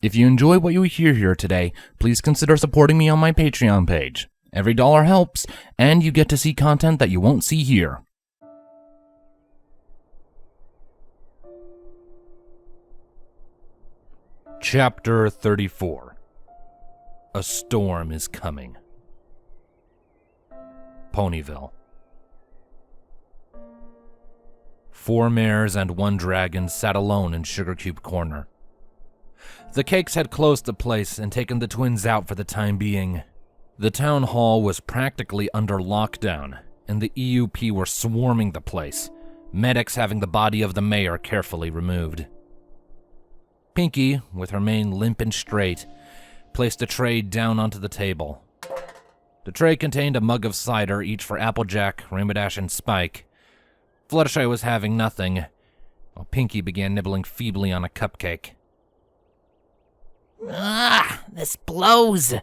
If you enjoy what you hear here today, please consider supporting me on my Patreon page. Every dollar helps, and you get to see content that you won't see here. Chapter 34. A storm is coming. Ponyville. 4 mares and 1 dragon sat alone in Sugar Cube Corner. The cakes had closed the place and taken the twins out for the time being. The town hall was practically under lockdown, and the EUP were swarming the place, medics having the body of the mayor carefully removed. Pinky, with her mane limp and straight, placed a tray down onto the table. The tray contained a mug of cider, each for Applejack, Rainbow Dash, and Spike. Fluttershy was having nothing, while Pinky began nibbling feebly on a cupcake. Ah, this blows,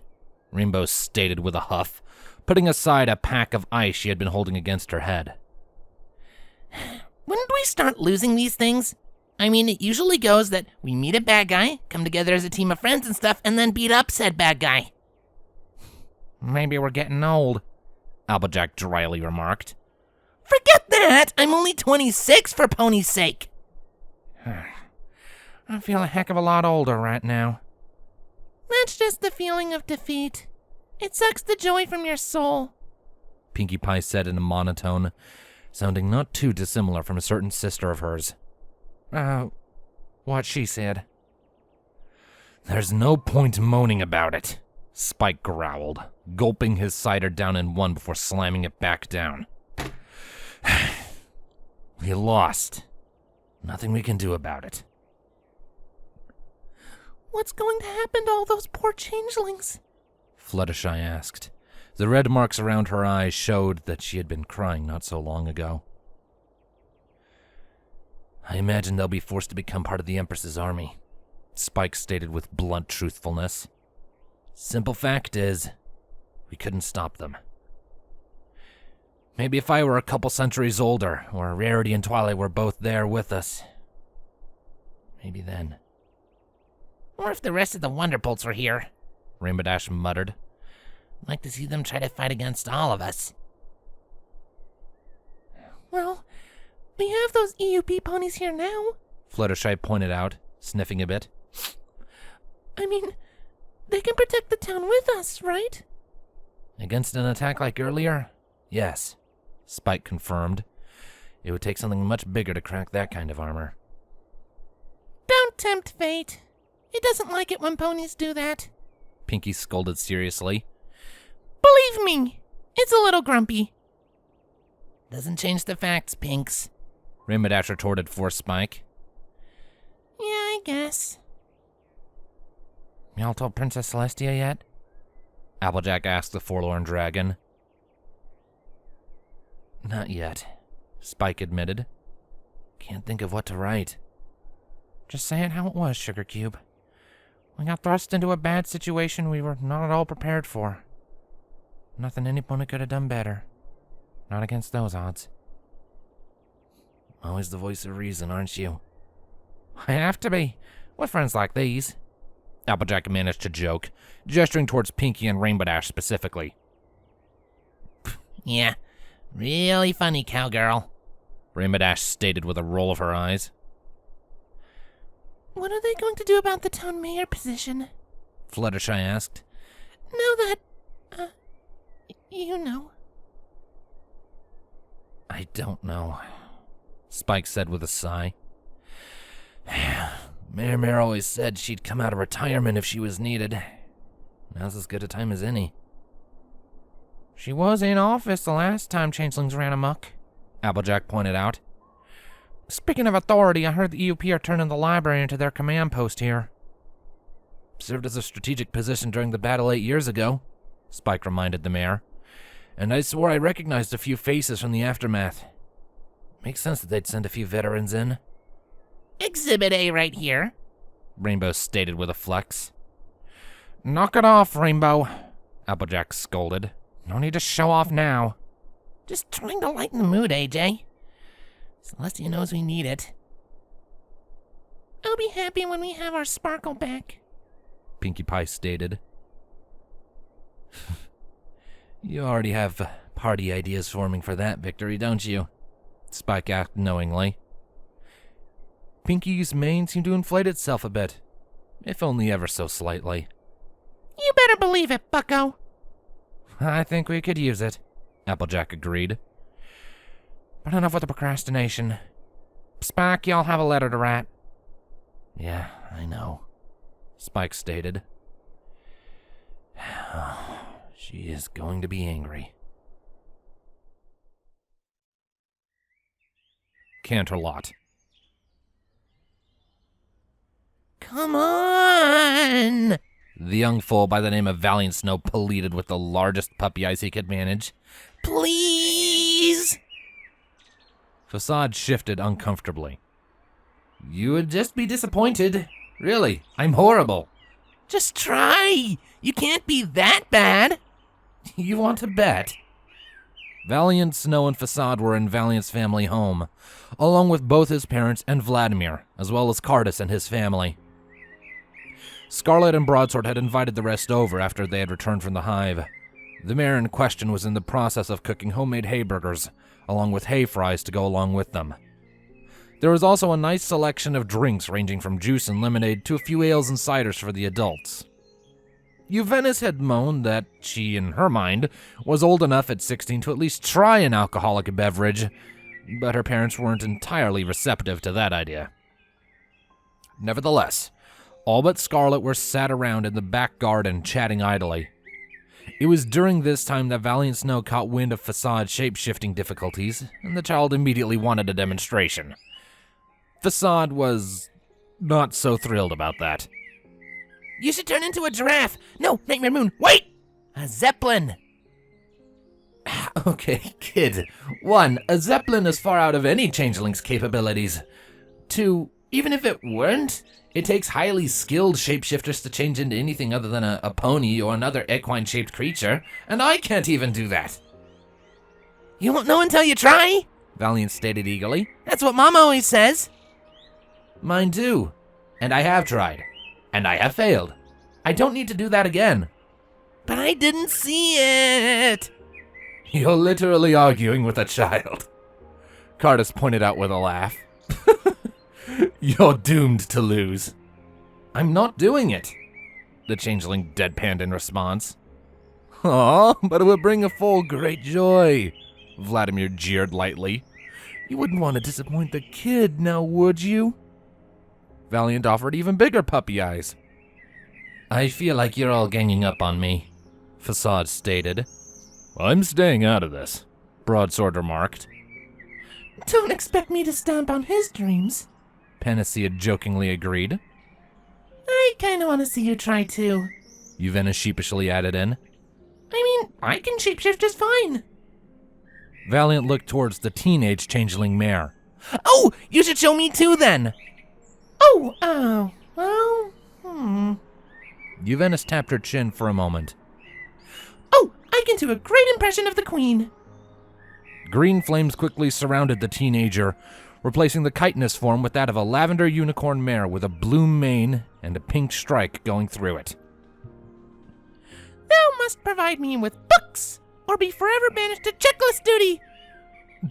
Rainbow stated with a huff, putting aside a pack of ice she had been holding against her head. When did we start losing these things? I mean, it usually goes that we meet a bad guy, come together as a team of friends and stuff, and then beat up said bad guy. Maybe we're getting old, Applejack dryly remarked. Forget that! I'm only 26 for Pony's sake. I feel a heck of a lot older right now. That's just the feeling of defeat. It sucks the joy from your soul, Pinkie Pie said in a monotone, sounding not too dissimilar from a certain sister of hers. What she said. There's no point moaning about it, Spike growled, gulping his cider down in one before slamming it back down. We lost. Nothing we can do about it. What's going to happen to all those poor changelings? Fluttershy asked. The red marks around her eyes showed that she had been crying not so long ago. I imagine they'll be forced to become part of the Empress's army, Spike stated with blunt truthfulness. Simple fact is, we couldn't stop them. Maybe if I were a couple centuries older, or Rarity and Twilight were both there with us. Maybe then. Or if the rest of the Wonderbolts were here, Rainbow Dash muttered. I'd like to see them try to fight against all of us. Well, we have those EUP ponies here now, Fluttershy pointed out, sniffing a bit. I mean, they can protect the town with us, right? Against an attack like earlier? Yes, Spike confirmed. It would take something much bigger to crack that kind of armor. Don't tempt fate. It doesn't like it when ponies do that, Pinky scolded seriously. Believe me, it's a little grumpy. Doesn't change the facts, Pinks, Rainbow Dash retorted for Spike. Yeah, I guess. Y'all told Princess Celestia yet? Applejack asked the forlorn dragon. Not yet, Spike admitted. Can't think of what to write. Just say it how it was, Sugar Cube. We got thrust into a bad situation we were not at all prepared for. Nothing anyone could have done better. Not against those odds. Always the voice of reason, aren't you? I have to be, with friends like these. Applejack managed to joke, gesturing towards Pinky and Rainbow Dash specifically. Yeah, really funny, cowgirl, Rainbow Dash stated with a roll of her eyes. What are they going to do about the town mayor position? Fluttershy asked. Now that, you know. I don't know, Spike said with a sigh. Mayor always said she'd come out of retirement if she was needed. Now's as good a time as any. She was in office the last time changelings ran amok, Applejack pointed out. Speaking of authority, I heard the EUP are turning the library into their command post here. Served as a strategic position during the battle 8 years ago, Spike reminded the mayor. And I swore I recognized a few faces from the aftermath. Makes sense that they'd send a few veterans in. Exhibit A right here, Rainbow stated with a flex. Knock it off, Rainbow, Applejack scolded. No need to show off now. Just trying to lighten the mood, AJ. Celestia knows we need it. I'll be happy when we have our sparkle back, Pinkie Pie stated. You already have party ideas forming for that victory, don't you? Spike asked knowingly. Pinkie's mane seemed to inflate itself a bit, if only ever so slightly. You better believe it, bucko. I think we could use it, Applejack agreed. But enough with the procrastination. Spike, y'all have a letter to write. Yeah, I know, Spike stated. She is going to be angry. Canterlot. Come on! The young foal by the name of Valiant Snow pleaded with the largest puppy eyes he could manage. Please! Facade shifted uncomfortably. You would just be disappointed. Really, I'm horrible. Just try! You can't be that bad! You want to bet? Valiant, Snow, and Facade were in Valiant's family home, along with both his parents and Vladimir, as well as Cardus and his family. Scarlet and Broadsword had invited the rest over after they had returned from the Hive. The mayor in question was in the process of cooking homemade hay burgers, along with hay fries to go along with them. There was also a nice selection of drinks ranging from juice and lemonade to a few ales and ciders for the adults. Juvenis had moaned that she, in her mind, was old enough at 16 to at least try an alcoholic beverage, but her parents weren't entirely receptive to that idea. Nevertheless, all but Scarlet were sat around in the back garden chatting idly. It was during this time that Valiant Snow caught wind of Facade's shape-shifting difficulties, and the child immediately wanted a demonstration. Facade was not so thrilled about that. You should turn into a giraffe! No, Nightmare Moon, wait! A zeppelin! Okay, kid. 1, a zeppelin is far out of any changeling's capabilities. 2, even if it weren't, it takes highly skilled shapeshifters to change into anything other than a pony or another equine-shaped creature, and I can't even do that. You won't know until you try? Valiant stated eagerly. That's what Mama always says. Mine too. And I have tried. And I have failed. I don't need to do that again. But I didn't see it. You're literally arguing with a child. Cardus pointed out with a laugh. You're doomed to lose. I'm not doing it, the changeling deadpanned in response. Aw, but it would bring a foal great joy, Vladimir jeered lightly. You wouldn't want to disappoint the kid, now would you? Valiant offered even bigger puppy eyes. I feel like you're all ganging up on me, Facade stated. I'm staying out of this, Broadsword remarked. Don't expect me to stomp on his dreams, Panacea jokingly agreed. I kinda wanna see you try too, Juvenis sheepishly added in. I mean, I can shapeshift just fine. Valiant looked towards the teenage changeling mare. Oh, you should show me too then. Oh, well, Juvenis tapped her chin for a moment. Oh, I can do a great impression of the queen. Green flames quickly surrounded the teenager, replacing the chitinous form with that of a lavender unicorn mare with a blue mane and a pink strike going through it. Thou must provide me with books, or be forever banished to checklist duty.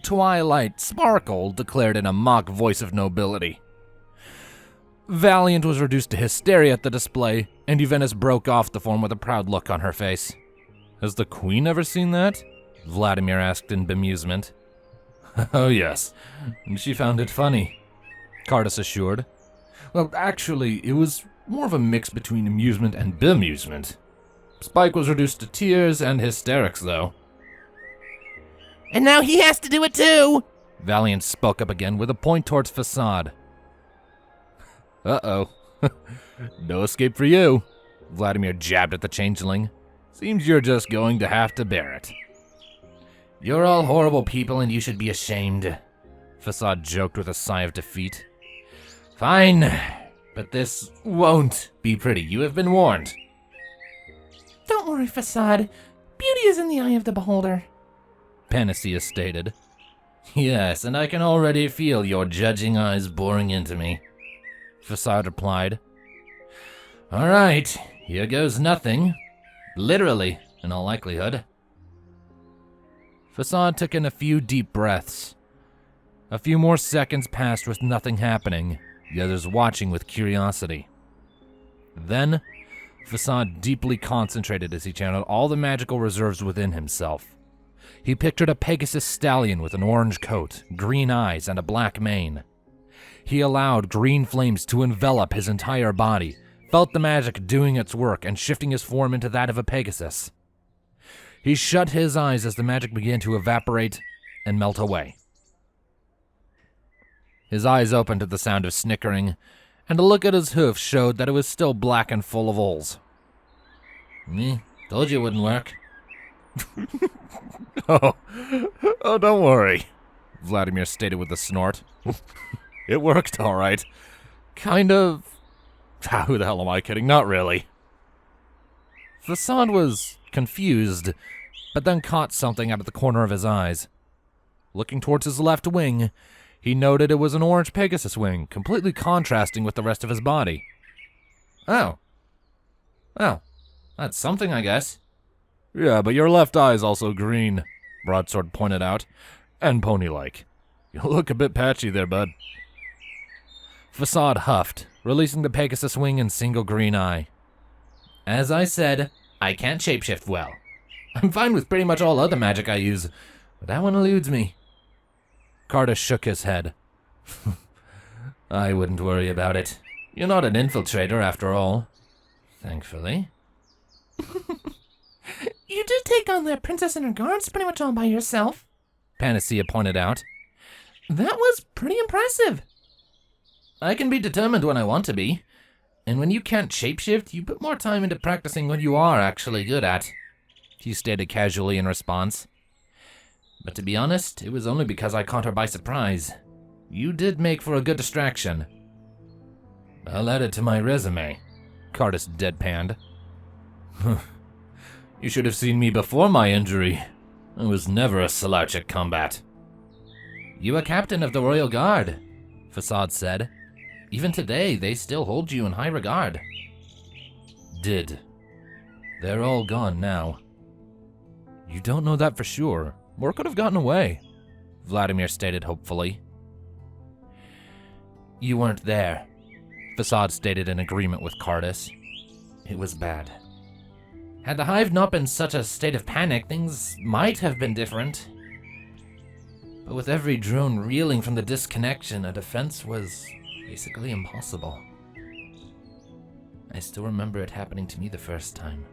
Twilight Sparkle declared in a mock voice of nobility. Valiant was reduced to hysteria at the display, and Juvenis broke off the form with a proud look on her face. Has the queen ever seen that? Vladimir asked in bemusement. Oh yes, she found it funny, Cardus assured. Well, actually, it was more of a mix between amusement and bemusement. Spike was reduced to tears and hysterics, though. And now he has to do it too! Valiant spoke up again with a point towards Facade. Uh-oh. No escape for you, Vladimir jabbed at the changeling. Seems you're just going to have to bear it. You're all horrible people and you should be ashamed, Facade joked with a sigh of defeat. Fine, but this won't be pretty. You have been warned. Don't worry, Facade. Beauty is in the eye of the beholder, Panacea stated. Yes, and I can already feel your judging eyes boring into me, Facade replied. All right, Here goes nothing. Literally, in all likelihood. Facade took in a few deep breaths. A few more seconds passed with nothing happening, the others watching with curiosity. Then, Facade deeply concentrated as he channeled all the magical reserves within himself. He pictured a Pegasus stallion with an orange coat, green eyes, and a black mane. He allowed green flames to envelop his entire body, felt the magic doing its work and shifting his form into that of a Pegasus. He shut his eyes as the magic began to evaporate and melt away. His eyes opened to the sound of snickering, and a look at his hoof showed that it was still black and full of holes. Told you it wouldn't work. Oh, don't worry, Vladimir stated with a snort. It worked all right. Kind of. Who the hell am I kidding? Not really. Facade was confused, but then caught something out of the corner of his eyes. Looking towards his left wing, he noted it was an orange Pegasus wing, completely contrasting with the rest of his body. Oh. Well, that's something, I guess. Yeah, but your left eye's also green, Broadsword pointed out, and pony-like. You look a bit patchy there, bud. Facade huffed, releasing the Pegasus wing and single green eye. As I said, I can't shapeshift well. I'm fine with pretty much all other magic I use, but that one eludes me. Carter shook his head. I wouldn't worry about it. You're not an infiltrator after all. Thankfully. You did take on that princess and her guards pretty much all by yourself, Panacea pointed out. That was pretty impressive. I can be determined when I want to be. And when you can't shapeshift, you put more time into practicing what you are actually good at, he stated casually in response. But to be honest, it was only because I caught her by surprise. You did make for a good distraction. I'll add it to my resume, Cardus deadpanned. You should have seen me before my injury. I was never a slouch at combat. You were captain of the Royal Guard, Facade said. Even today, they still hold you in high regard. Did. They're all gone now. You don't know that for sure. More could have gotten away, Vladimir stated hopefully. You weren't there, Facade stated in agreement with Cardus. It was bad. Had the Hive not been such a state of panic, things might have been different. But with every drone reeling from the disconnection, a defense was basically impossible. I still remember it happening to me the first time.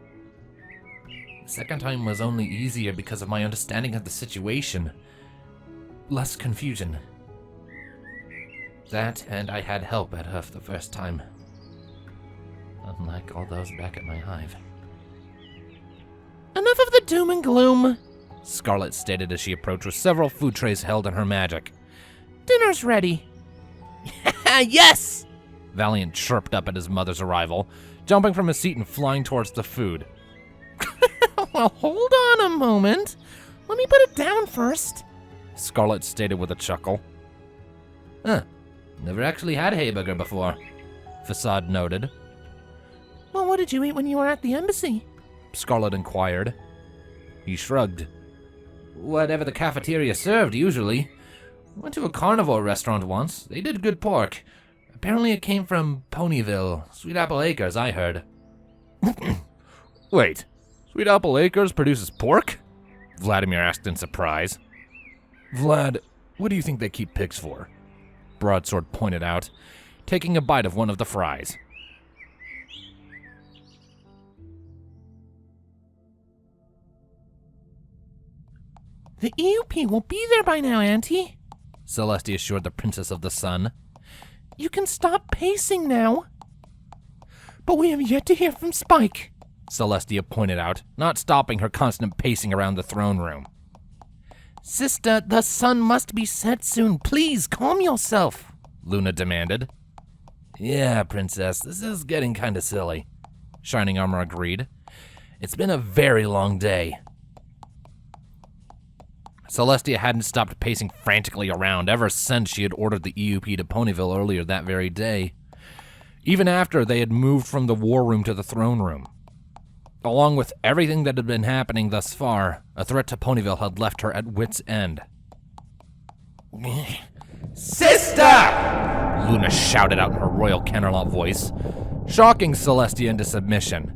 The second time was only easier because of my understanding of the situation. Less confusion. That, and I had help at Huff the first time. Unlike all those back at my Hive. Enough of the doom and gloom, Scarlet stated as she approached with several food trays held in her magic. Dinner's ready. Yes! Valiant chirped up at his mother's arrival, jumping from his seat and flying towards the food. Well, hold on a moment. Let me put it down first, Scarlet stated with a chuckle. Never actually had Hayburger before, Facade noted. Well, what did you eat when you were at the embassy? Scarlet inquired. He shrugged. Whatever the cafeteria served, usually. Went to a carnivore restaurant once. They did good pork. Apparently it came from Ponyville, Sweet Apple Acres, I heard. Wait, Sweet Apple Acres produces pork? Vladimir asked in surprise. Vlad, what do you think they keep pigs for? Broadsword pointed out, taking a bite of one of the fries. The EUP will be there by now, Auntie, Celestia assured the Princess of the Sun. You can stop pacing now. But we have yet to hear from Spike, Celestia pointed out, not stopping her constant pacing around the throne room. Sister, the sun must be set soon. Please, calm yourself, Luna demanded. Yeah, Princess, this is getting kinda silly, Shining Armor agreed. It's been a very long day. Celestia hadn't stopped pacing frantically around ever since she had ordered the EUP to Ponyville earlier that very day. even after they had moved from the war room to the throne room. Along with everything that had been happening thus far, a threat to Ponyville had left her at wit's end. Sister! Luna shouted out in her royal Canterlot voice, shocking Celestia into submission.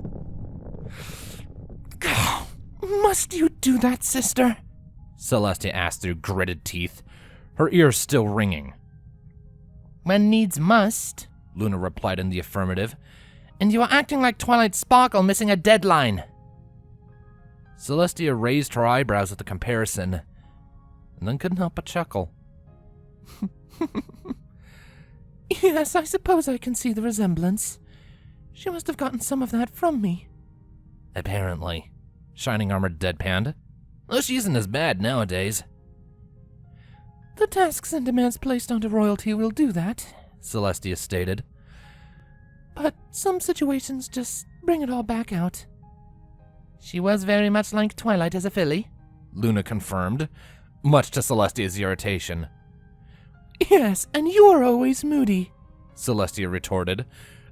Must you do that, sister? Celestia asked through gritted teeth, her ears still ringing. When needs must, Luna replied in the affirmative. and you are acting like Twilight Sparkle missing a deadline. Celestia raised her eyebrows at the comparison, and then couldn't help but chuckle. Yes, I suppose I can see the resemblance. She must have gotten some of that from me. Apparently. Shining Armor deadpanned. Well, she isn't as bad nowadays. The tasks and demands placed onto royalty will do that, Celestia stated. but some situations just bring it all back out. She was very much like Twilight as a filly. Luna confirmed, much to Celestia's irritation. Yes, and you're always moody. Celestia retorted,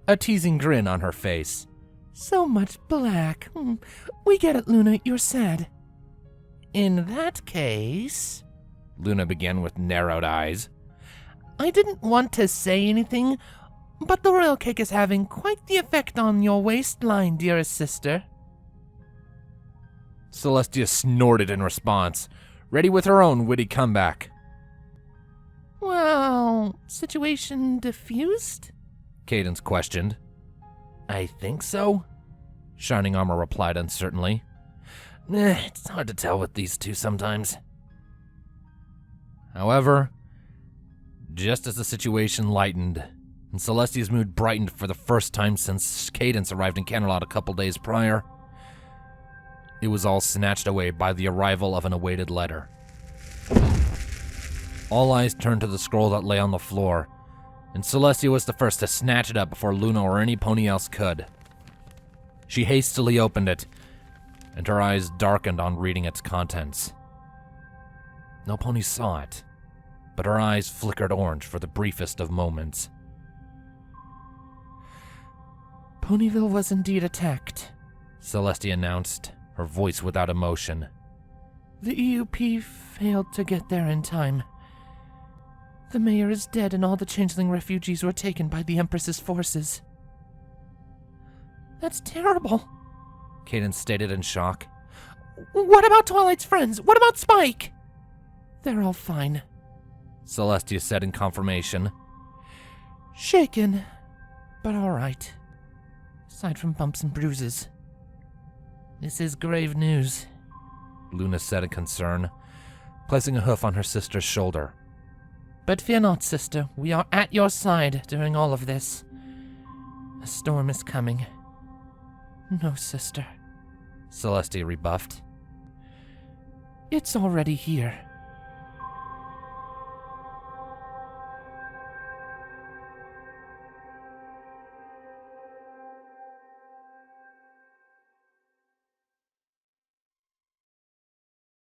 a teasing grin on her face. So much black. We get it, Luna, you're sad. In that case... Luna began with narrowed eyes. I didn't want to say anything, but the royal cake is having quite the effect on your waistline, dearest sister. Celestia snorted in response, ready with her own witty comeback. Well, situation diffused? Cadence questioned. I think so, Shining Armor replied uncertainly. It's hard to tell with these two sometimes. However, just as the situation lightened, and Celestia's mood brightened for the first time since Cadence arrived in Canterlot a couple days prior, it was all snatched away by the arrival of an awaited letter. All eyes turned to the scroll that lay on the floor, and Celestia was the first to snatch it up before Luna or any pony else could. She hastily opened it, and her eyes darkened on reading its contents. No pony saw it, but her eyes flickered orange for the briefest of moments. Ponyville was indeed attacked, Celestia announced, her voice without emotion. The EUP failed to get there in time. The mayor is dead and all the changeling refugees were taken by the Empress's forces. That's terrible, Cadence stated in shock. What about Twilight's friends? What about Spike? They're all fine, Celestia said in confirmation. Shaken, but all right. Aside from bumps and bruises. This is grave news, Luna said in concern, placing a hoof on her sister's shoulder. But fear not, sister. We are at your side during all of this. A storm is coming. No, sister, Celestia rebuffed. It's already here.